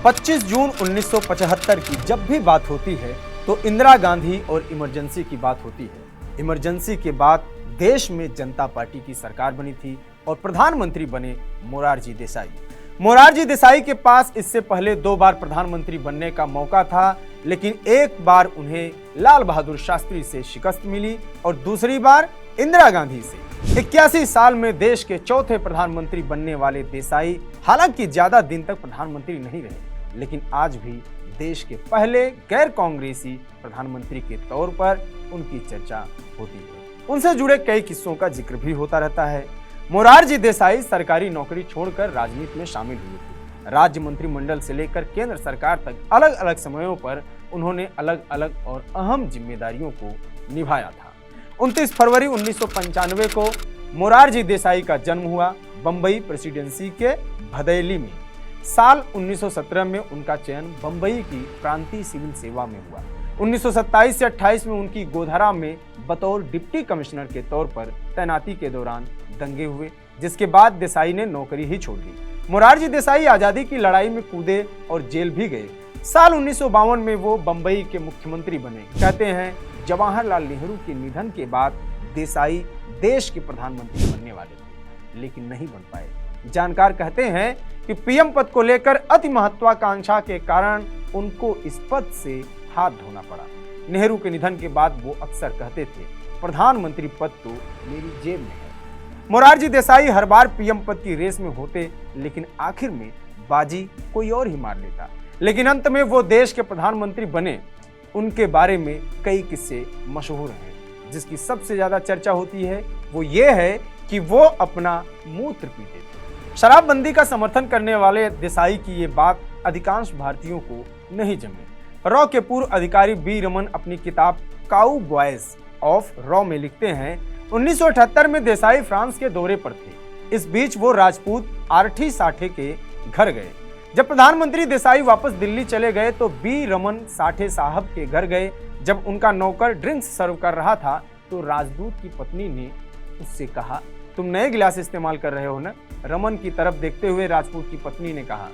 25 जून 1975 की जब भी बात होती है तो इंदिरा गांधी और इमरजेंसी की बात होती है। इमरजेंसी के बाद देश में जनता पार्टी की सरकार बनी थी और प्रधानमंत्री बने मोरारजी देसाई। मोरारजी देसाई के पास इससे पहले 2 बार प्रधानमंत्री बनने का मौका था, लेकिन एक बार उन्हें लाल बहादुर शास्त्री से शिकस्त मिली और दूसरी बार इंदिरा गांधी से। 81 साल में देश के चौथे प्रधानमंत्री बनने वाले देसाई हालांकि ज्यादा दिन तक प्रधानमंत्री नहीं रहे, लेकिन आज भी देश के पहले गैर कांग्रेसी प्रधानमंत्री के तौर पर उनकी चर्चा होती है। उनसे जुड़े कई किस्सों का जिक्र भी होता रहता है। मोरारजी देसाई सरकारी नौकरी छोड़कर राजनीति में शामिल हुए थे। राज्य मंत्रिमंडल से लेकर केंद्र सरकार तक अलग अलग समयों पर उन्होंने अलग अलग और अहम जिम्मेदारियों को निभाया था। 29 फरवरी 1995 को मोरारजी देसाई का जन्म हुआ बंबई प्रेसिडेंसी के भदैली में। साल 1917 में उनका चयन बंबई की प्रांतीय सिविल सेवा में हुआ। 1927 से 28 में उनकी गोधरा में बतौर डिप्टी कमिश्नर के तौर पर तैनाती के दौरान दंगे हुए, जिसके बाद देसाई ने नौकरी ही छोड़ दी। मोरारजी देसाई आजादी की लड़ाई में कूदे और जेल भी गए। साल 1952 में वो बंबई के मुख्यमंत्री बने। कहते हैं जवाहरलाल नेहरू के निधन के बाद देसाई देश के प्रधानमंत्री बनने वाले थे, लेकिन नहीं बन पाए। जानकार कहते हैं कि पीएम पद को लेकर अति महत्वाकांक्षा के कारण उनको इस पद से हाथ धोना पड़ा। नेहरू के निधन के बाद वो अक्सर कहते थे, प्रधानमंत्री पद तो मेरी जेब में है। मोरारजी देसाई हर बार पीएम पद की रेस में होते, लेकिन आखिर में बाजी कोई और ही मार लेता। लेकिन अंत में वो देश के प्रधानमंत्री बने। उनके बारे में कई किस्से मशहूर हैं। जिसकी सबसे ज्यादा चर्चा होती है वो ये है कि वो अपना मूत्र पीते थे। शराबबंदी का समर्थन करने वाले देसाई की ये बात अधिकांश भारतीयों को नहीं जमी। रॉ के पूर्व अधिकारी बी रमन अपनी किताब काउ बॉयज ऑफ रॉ में लिखते हैं, 1978 में देसाई फ्रांस के दौरे पर थे। इस बीच वो राजपूत आरठी साठे के घर गए। जब प्रधानमंत्री देसाई वापस दिल्ली चले गए तो बी रमन साठे साहब के घर गए। जब उनका नौकर ड्रिंक्स सर्व कर रहा था तो राजदूत की पत्नी ने उससे कहा, तुम नए गिलास इस्तेमाल कर रहे हो ना? रमन की तरफ देखते हुए राजपूत की पत्नी ने कहा,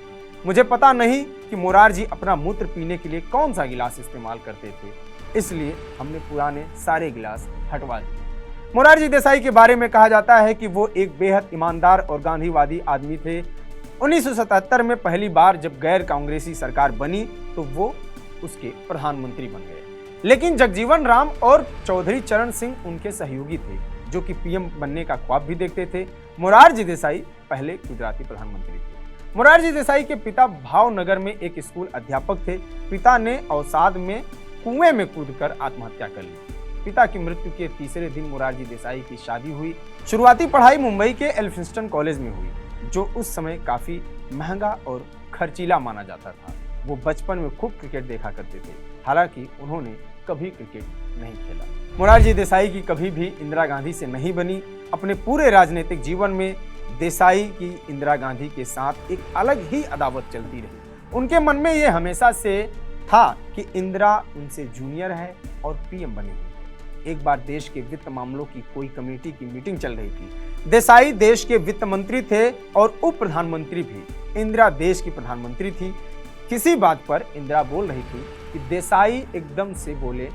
मुझे पता नहीं कि मोरारजी अपना मूत्र पीने के लिए कौन सा गिलास इस्तेमाल करते थे, इसलिए हमने पुराने सारे गिलास हटवा दिए। मोरारजी देसाई के बारे में कहा जाता है कि वो एक बेहद ईमानदार और गांधीवादी आदमी थे। 1977 में पहली बार जब गैर कांग्रेसी सरकार बनी तो वो उसके प्रधानमंत्री बन गए, लेकिन जगजीवन राम और चौधरी चरण सिंह उनके सहयोगी थे, जो कि पीएम बनने का ख्वाब भी देखते थे। मोरारजी देसाई पहले गुजराती प्रधानमंत्री थे। मोरारजी देसाई के पिता भावनगर में एक स्कूल अध्यापक थे। पिता ने अवसाद में कुएं में कूदकर आत्महत्या कर ली। पिता की मृत्यु के तीसरे दिन मोरारजी देसाई की शादी हुई। शुरुआती पढ़ाई मुंबई के एल्फिंस्टन कॉलेज में हुई, जो उस समय काफी महंगा और खर्चीला माना जाता था। वो बचपन में खूब क्रिकेट देखा करते थे, हालांकि उन्होंने कभी क्रिकेट नहीं खेला। मोरारजी देसाई की कभी भी इंदिरा गांधी से नहीं बनी। अपने पूरे राजनीतिक जीवन में देसाई की इंदिरा गांधी के साथ एक अलग ही अदावत चलती रही। उनके मन में ये हमेशा से था कि इंदिरा उनसे जूनियर है और पीएम बनेगी। एक बार देश के वित्त मामलों की कोई कमेटी की मीटिंग चल रही थी। देसाई देश के वित्त मंत्री थे और उप प्रधानमंत्री भी। इंदिरा देश की प्रधानमंत्री थी। किसी बात पर इंदिरा बोल रही थी कि देसाई एकदम से बोले,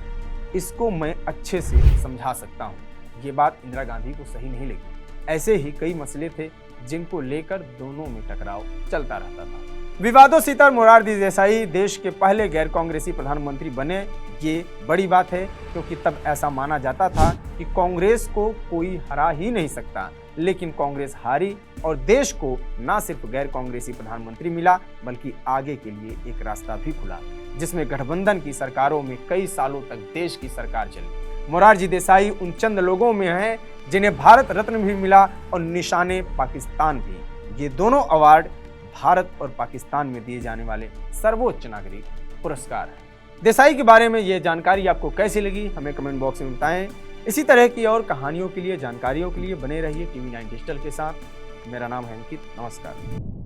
इसको मैं अच्छे से समझा सकता हूँ। ये बात इंदिरा गांधी को सही नहीं लगी। ऐसे ही कई मसले थे जिनको लेकर दोनों में टकराव चलता रहता था। विवादों से तर मोरारजी देसाई देश के पहले गैर कांग्रेसी प्रधानमंत्री बने। ये बड़ी बात है, क्योंकि तब ऐसा माना जाता था कि कांग्रेस को कोई हरा ही नहीं सकता, लेकिन कांग्रेस हारी और देश को न सिर्फ गैर कांग्रेसी प्रधानमंत्री मिला, बल्कि आगे के लिए एक रास्ता भी खुला, जिसमें गठबंधन की सरकारों में कई सालों तक देश की सरकार चली। मोरारजी देसाई उन चंद लोगों में हैं जिन्हें भारत रत्न भी मिला और निशाने पाकिस्तान भी। ये दोनों अवार्ड भारत और पाकिस्तान में दिए जाने वाले सर्वोच्च नागरिक पुरस्कार हैं। देसाई के बारे में ये जानकारी आपको कैसी लगी, हमें कमेंट बॉक्स में बताएं। इसी तरह की और कहानियों के लिए, जानकारियों के लिए बने रहिए TV9 डिजिटल के साथ। मेरा नाम है अंकित। नमस्कार।